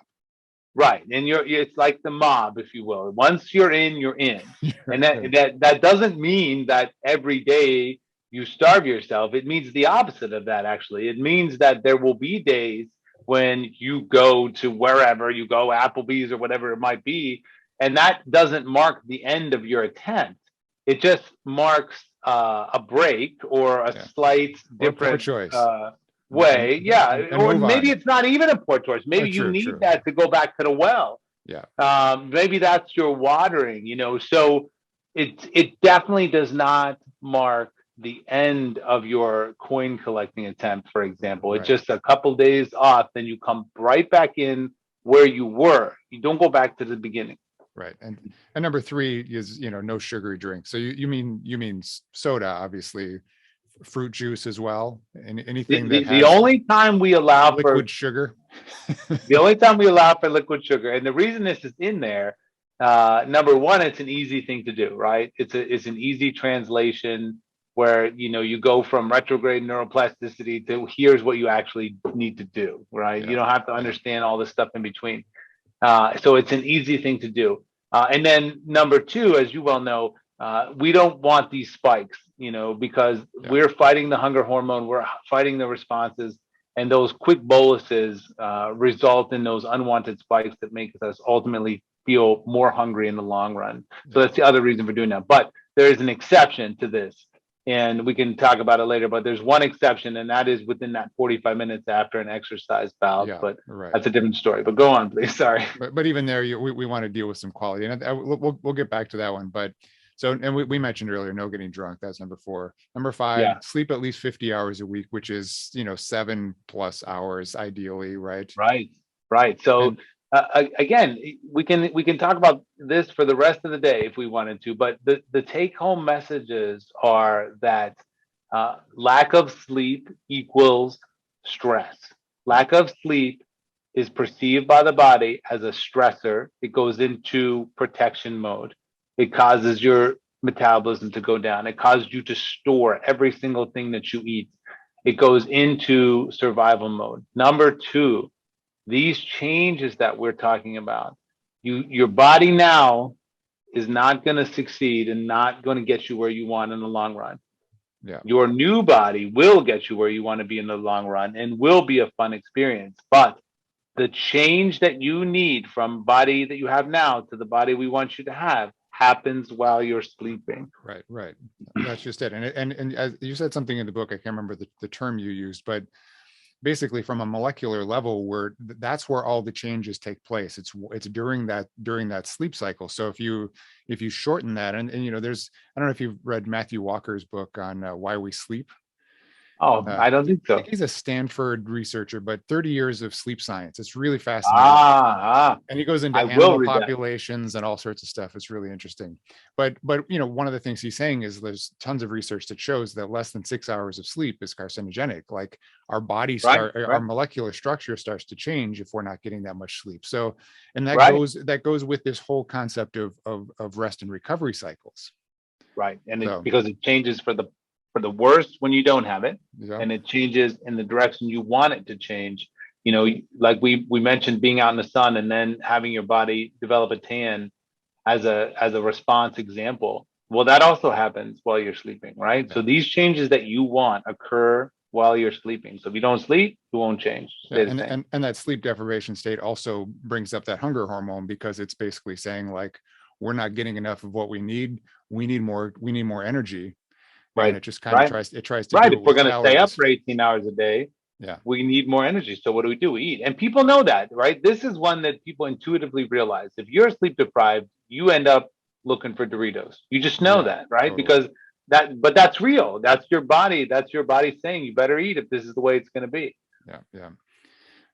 Right. And it's like the mob, if you will. Once you're in, you're in. And that doesn't mean that every day you starve yourself. It means the opposite of that, actually. It means that there will be days when you go to wherever you go, Applebee's or whatever it might be, and that doesn't mark the end of your attempt. It just marks a break or a slight different choice. Way. Or maybe it's not even a poor choice. Maybe you need that to go back to the well. Maybe that's your watering, so it definitely does not mark the end of your coin collecting attempt, for example. It's Right. just a couple days off, then you come right back in where you were. You don't go back to the beginning. Right. And number three is, no sugary drinks. So you mean soda, obviously, fruit juice as well, and anything that The has only time we allow for liquid sugar. the only time we allow for liquid sugar, and the reason this is in there, number one, it's an easy thing to do, right? It's an easy translation where you go from retrograde neuroplasticity to here's what you actually need to do, right? You Yeah. don't have to Yeah. understand all this stuff in between. So it's an easy thing to do. And then number two, as you well know, we don't want these spikes, because Yeah. we're fighting the hunger hormone, we're fighting the responses, and those quick boluses result in those unwanted spikes that make us ultimately feel more hungry in the long run. So that's the other reason for doing that. But there is an exception to this. And we can talk about it later, but there's one exception, and that is within that 45 minutes after an exercise bout. Yeah. But Right. that's a different story. But go on, please. Sorry. But even there, we want to deal with some quality, and we'll get back to that one. But so, and we mentioned earlier, no getting drunk. That's number 4. Number 5, Yeah. sleep at least 50 hours a week, which is 7+ hours ideally, right? Right. So And again, we can talk about this for the rest of the day if we wanted to, but the take home messages are that lack of sleep equals stress. Lack of sleep is perceived by the body as a stressor. It goes into protection mode. It causes your metabolism to go down. It causes you to store every single thing that you eat. It goes into survival mode. Number 2, these changes that we're talking about, your body now is not going to succeed and not going to get you where you want in the long run. yeah. Your new body will get you where you want to be in the long run and will be a fun experience. But the change that you need from body that you have now to the body we want you to have happens while you're sleeping. Right. That's just it. And as you said something in the book, I can't remember the term you used, but basically from a molecular level, where that's where all the changes take place. It's during that sleep cycle. So if you shorten that, and there's, I don't know if you've read Matthew Walker's book on why we sleep. Oh, I don't think I so. think he's a Stanford researcher, but 30 years of sleep science. It's really fascinating. And he goes into I will animal read that. populations and all sorts of stuff. It's really interesting. But one of the things he's saying is there's tons of research that shows that less than 6 hours of sleep is carcinogenic. Like our body our molecular structure starts to change if we're not getting that much sleep. So, and that goes with this whole concept of rest and recovery cycles. Right. And because it changes for the worst when you don't have it, and it changes in the direction you want it to change. Like we mentioned, being out in the sun and then having your body develop a tan as a response example. Well, that also happens while you're sleeping, right? Yeah. So these changes that you want occur while you're sleeping. So if you don't sleep, you won't change. And that sleep deprivation state also brings up that hunger hormone, because it's basically saying, like, we're not getting enough of what we need. We need more energy. Right. And it just kind of tries to right. do If we're going to stay up for 18 hours a day, yeah, we need more energy. So what do? We eat. And people know that, right? This is one that people intuitively realize. If you're sleep deprived, you end up looking for Doritos. You just know that, right? Totally. Because but that's real. That's your body saying you better eat if this is the way it's going to be.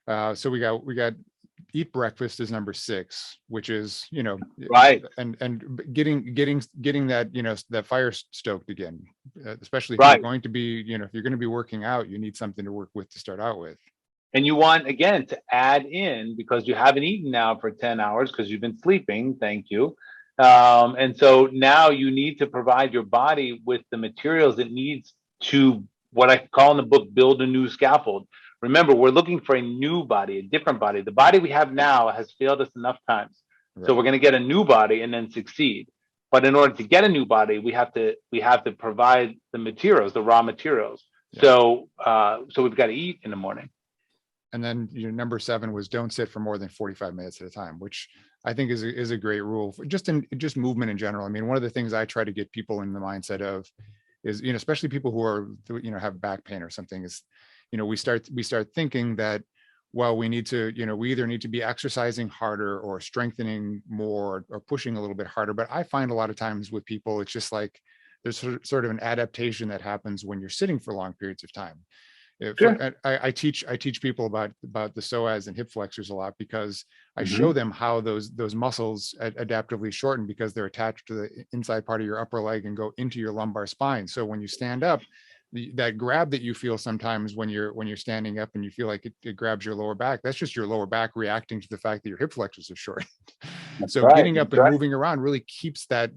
Yeah. So we got eat breakfast is number 6, which is, right. And getting that, that fire stoked again, especially if right. you're going to be, if you're going to be working out, you need something to work with to start out with. And you want, again, to add in, because you haven't eaten now for 10 hours because you've been sleeping. Thank you. And so now you need to provide your body with the materials it needs to, what I call in the book, build a new scaffold. Remember, we're looking for a new body, a different body. The body we have now has failed us enough times. Right. So we're going to get a new body and then succeed. But in order to get a new body, we have to provide the materials, the raw materials. Yeah. So we've got to eat in the morning. And then number 7 was don't sit for more than 45 minutes at a time, which I think is a great rule for just movement in general. I mean, one of the things I try to get people in the mindset of is, especially people who are, have back pain or something, is, we start thinking that, well, we need to, we either need to be exercising harder or strengthening more or pushing a little bit harder. But I find a lot of times with people, it's just like there's sort of an adaptation that happens when you're sitting for long periods of time. Sure. I teach people about the psoas and hip flexors a lot, because I Mm-hmm. show them how those muscles adaptively shorten because they're attached to the inside part of your upper leg and go into your lumbar spine. So when you stand up, that grab that you feel sometimes when you're standing up and you feel like it grabs your lower back, that's just your lower back reacting to the fact that your hip flexors are short. So Right. getting up and moving around really keeps that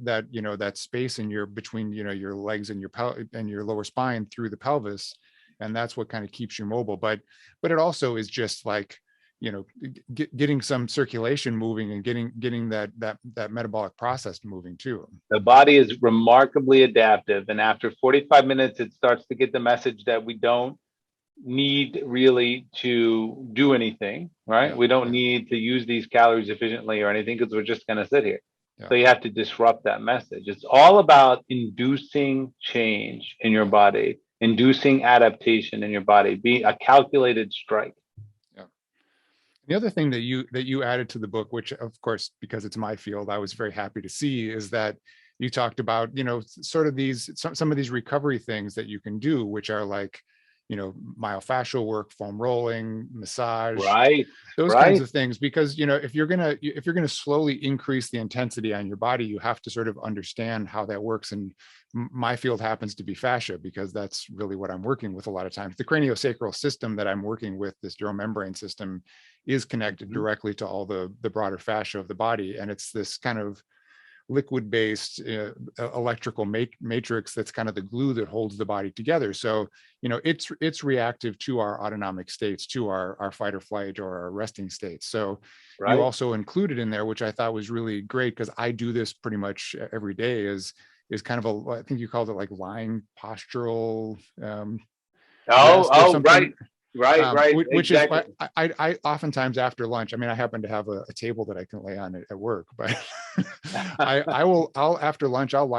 space in between your legs and your lower spine through the pelvis, and that's what kind of keeps you mobile. But it also is just like, getting some circulation moving and getting that metabolic process moving too. The body is remarkably adaptive, and after 45 minutes, it starts to get the message that we don't need really to do anything, right? We don't need to use these calories efficiently or anything, because we're just going to sit here. So you have to disrupt that message. It's all about inducing change in your body, inducing adaptation in your body, being a calculated strike. The other thing that you added to the book, which of course, because it's my field, I was very happy to see, is that you talked about, sort of some of these recovery things that you can do, which are like, myofascial work, foam rolling, massage, those kinds of things. Because, if you're gonna slowly increase the intensity on your body, you have to sort of understand how that works. And my field happens to be fascia, because that's really what I'm working with a lot of times. The craniosacral system that I'm working with, this neuromembrane system, is connected directly to all the broader fascia of the body. And it's this kind of liquid-based electrical matrix that's kind of the glue that holds the body together. So, it's reactive to our autonomic states, to our fight or flight or our resting states. So you also included in there, which I thought was really great, because I do this pretty much every day, is kind of I think you called it like lying postural rest or something. Right. Which exactly. Is I oftentimes after lunch, I mean, I happen to have a table that I can lay on at work, but I'll after lunch, I'll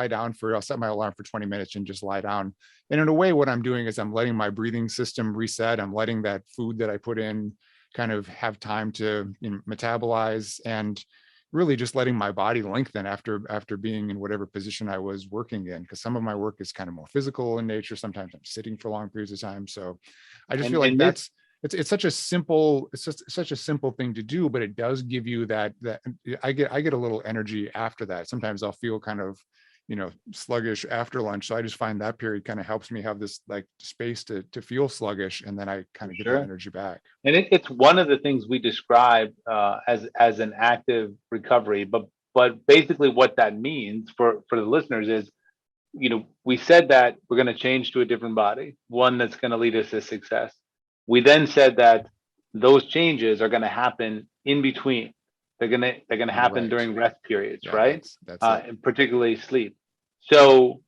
set my alarm for 20 minutes and just lie down. And in a way, what I'm doing is I'm letting my breathing system reset. I'm letting that food that I put in kind of have time to metabolize, and really just letting my body lengthen after being in whatever position I was working in, because some of my work is kind of more physical in nature. Sometimes I'm sitting for long periods of time. So I just feel like it's such a simple thing to do, but it does give you that I get a little energy after that. Sometimes I'll feel kind of sluggish after lunch. So I just find that period kind of helps me have this like space to feel sluggish, and then I kind of get the energy back. And it's one of the things we describe as an active recovery, but basically what that means for the listeners is, we said that we're going to change to a different body, one that's going to lead us to success. We then said that those changes are going to happen in between. They're going to happen during rest periods, right? That's and particularly sleep. So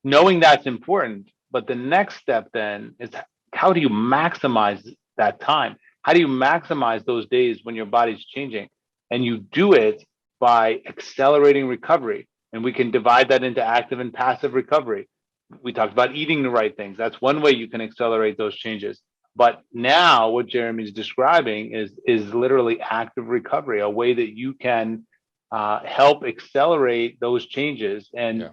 knowing that's important, but the next step then is, how do you maximize that time? How do you maximize those days when your body's changing? And you do it by accelerating recovery. And we can divide that into active and passive recovery. We talked about eating the right things. That's one way you can accelerate those changes. But now what Jeremy's describing is literally active recovery, a way that you can help accelerate those changes and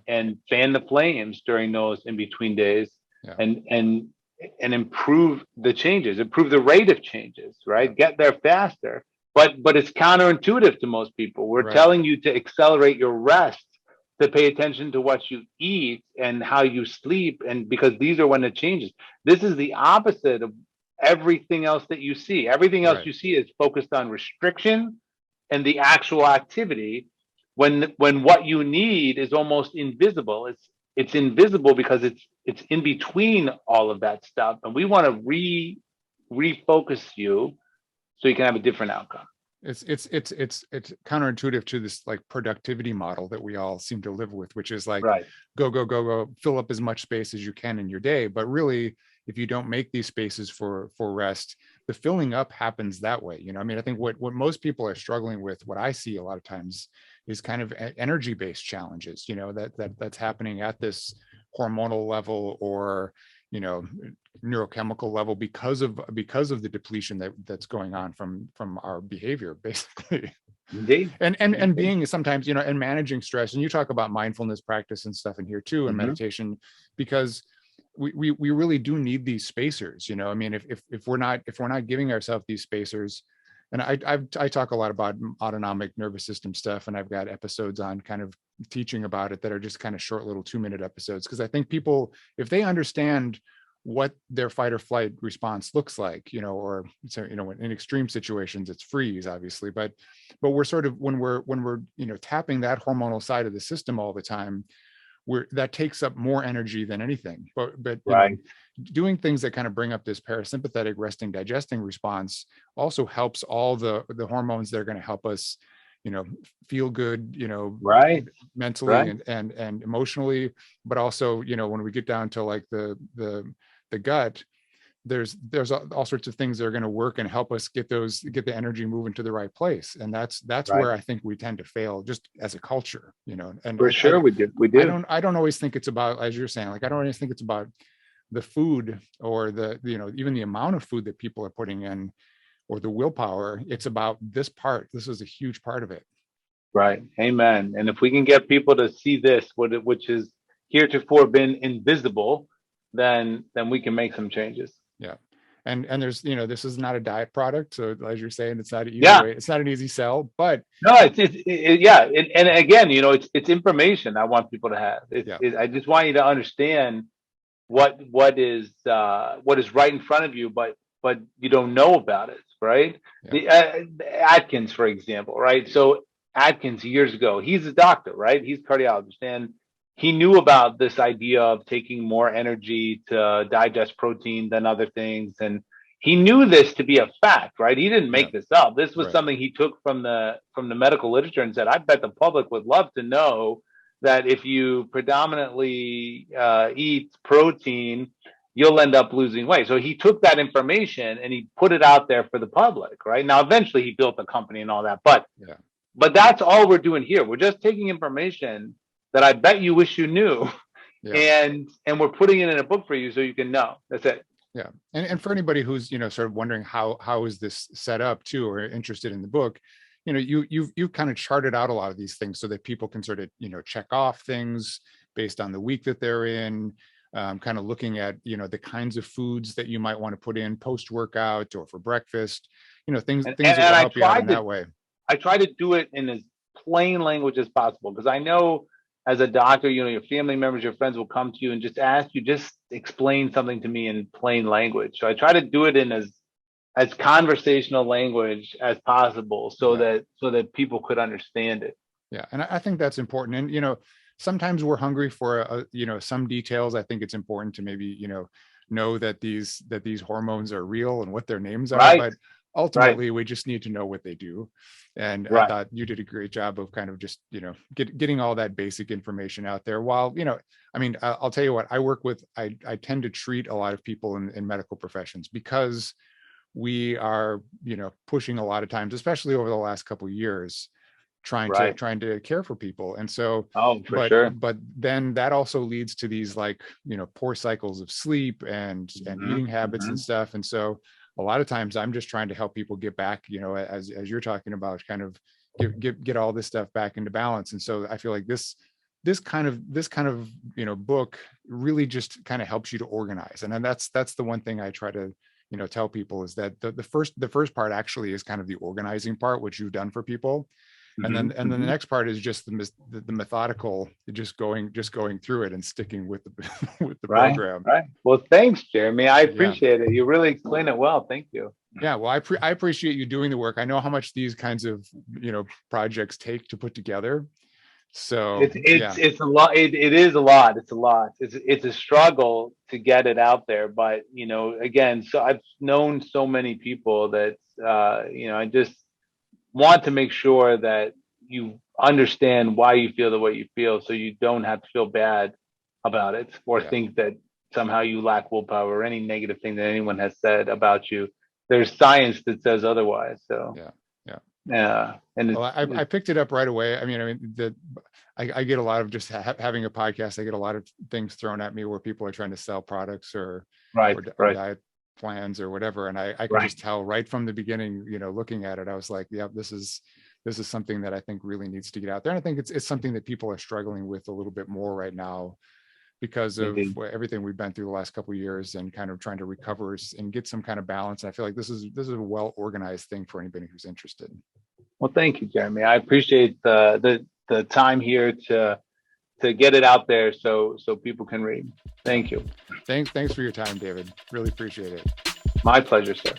fan the flames during those in between days, and improve the changes, improve the rate of changes, right? Get there faster. But it's counterintuitive to most people. We're telling you to accelerate your rest, to pay attention to what you eat and how you sleep, and because these are when it changes. This is the opposite of everything else that you see. Everything else you see is focused on restriction and the actual activity, when what you need is almost invisible. It's invisible because it's in between all of that stuff, and we want to refocus you so you can have a different outcome. It's counterintuitive to this like productivity model that we all seem to live with, which is like go, fill up as much space as you can in your day. But really, if you don't make these spaces for rest, the filling up happens that way. I mean, I think what most people are struggling with, what I see a lot of times, is kind of energy-based challenges, that's happening at this hormonal level or neurochemical level because of the depletion that's going on from our behavior, basically. Indeed. And being sometimes, and managing stress. And you talk about mindfulness practice and stuff in here too, and meditation, because we really do need these spacers. I mean, if we're not giving ourselves these spacers, and I talk a lot about autonomic nervous system stuff, and I've got episodes on kind of teaching about it that are just kind of short little 2-minute episodes, because I think people, if they understand what their fight or flight response looks like, or so, in extreme situations it's freeze, obviously, but we're sort of, when we're tapping that hormonal side of the system all the time, that takes up more energy than anything. But doing things that kind of bring up this parasympathetic resting digesting response also helps all the hormones that are going to help us feel good, mentally and emotionally, but also when we get down to like the gut, there's all sorts of things that are going to work and help us get the energy moving to the right place. And that's where I think we tend to fail just as a culture, and for sure we do. I don't always think it's about, as you're saying, like, I don't always think it's about the food or the even the amount of food that people are putting in or the willpower. It's about this part. This is a huge part of it. Right. Amen. And if we can get people to see this, which is heretofore been invisible, then we can make some changes. Yeah. And there's, this is not a diet product. So as you're saying, it's not an easy way. It's not an easy sell, but no, and again, it's information I want people to have. I just want you to understand what is right in front of you, but you don't know about it, right? Yeah. Atkins, for example, right? So Atkins, years ago, he's a doctor, right? He's a cardiologist, and he knew about this idea of taking more energy to digest protein than other things. And he knew this to be a fact, right? He didn't make this up. This was something he took from the medical literature and said, I bet the public would love to know that if you predominantly eat protein, you'll end up losing weight. So he took that information and he put it out there for the public, right? Now, eventually he built a company and all that, but that's all we're doing here. We're just taking information that I bet you wish you knew, and we're putting it in a book for you so you can know. That's it. Yeah, and for anybody who's sort of wondering how is this set up too, or interested in the book, you've kind of charted out a lot of these things so that people can sort of check off things based on the week that they're in, kind of looking at the kinds of foods that you might want to put in post workout or for breakfast, things that will help you out in that way. I try to do it in as plain language as possible, because I know as a doctor, your family members, your friends will come to you and just ask you, just explain something to me in plain language. So I try to do it in as conversational language as possible, so that people could understand it. Yeah, and I think that's important. And sometimes we're hungry for some details. I think it's important to maybe know that these hormones are real and what their names are, but ultimately we just need to know what they do. And I thought you did a great job of kind of just getting all that basic information out there. While I mean, I'll tell you what, I tend to treat a lot of people in medical professions, because we are pushing a lot of times, especially over the last couple of years, trying to care for people. And so but then that also leads to these poor cycles of sleep and eating habits and stuff. And so a lot of times I'm just trying to help people get back, as you're talking about, kind of get all this stuff back into balance. And so I feel like this kind of book really just kind of helps you to organize. And then that's the one thing I try to tell people, is that the first part actually is kind of the organizing part, which you've done for people. And then the next part is just the methodical, just going through it and sticking with the program. Right. Well, thanks, Jeremy. I appreciate it. You really explained it well. Thank you. Yeah. Well, I appreciate you doing the work. I know how much these kinds of projects take to put together. So it's a lot. It is a lot. It's a lot. It's a struggle to get it out there. But again, so I've known so many people that I just want to make sure that you understand why you feel the way you feel, so you don't have to feel bad about it or think that somehow you lack willpower or any negative thing that anyone has said about you. There's science that says otherwise. So and I picked it up right away. I get a lot of just having a podcast. I get a lot of things thrown at me where people are trying to sell products or diet plans or whatever, and I could just tell right from the beginning, looking at it, I was like, this is this is something that I think really needs to get out there. And I think it's something that people are struggling with a little bit more right now because of everything we've been through the last couple of years and kind of trying to recover and get some kind of balance. I feel like this is a well-organized thing for anybody who's interested. Well, thank you, Jeremy. I appreciate the time here to get it out there so people can read. Thank you. Thanks for your time, David. Really appreciate it. My pleasure, sir.